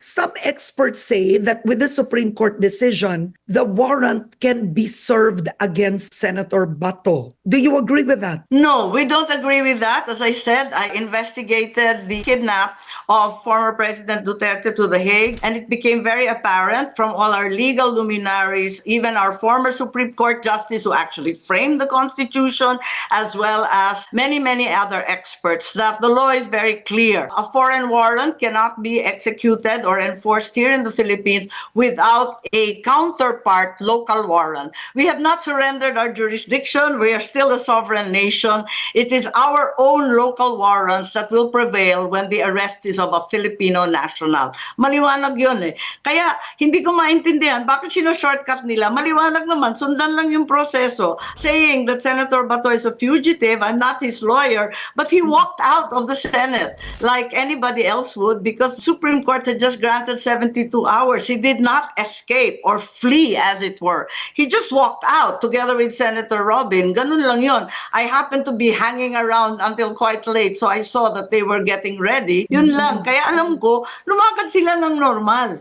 Some experts say that with the Supreme Court decision, the warrant can be served against Senator Bato. Do you agree with that? No, we don't agree with that. As I said, I investigated the kidnap of former President Duterte to The Hague, and it became very apparent from all our legal luminaries, even our former Supreme Court justice who actually framed the Constitution, as well as many, many other experts, that the law is very clear. A foreign warrant cannot be executed or enforced here in the Philippines without a counterpart local warrant. We have not surrendered our jurisdiction. We are still a sovereign nation. It is our own local warrants that will prevail when the arrest is of a Filipino national. Maliwanag yun eh. Kaya hindi ko maintindihan bakit sino-shortcut nila. Maliwanag naman, sundan lang yung proseso. Saying that Senator Bato is a fugitive, I'm not his lawyer, but he walked out of the Senate like anybody else would because the Supreme Court had just granted 72 hours. He did not escape or flee, as it were. He just walked out together with Senator Robin. Ganun lang yun. I happened to be hanging around until quite late, so I saw that they were getting ready. Yun lang. Kaya alam ko, lumakad sila ng normal.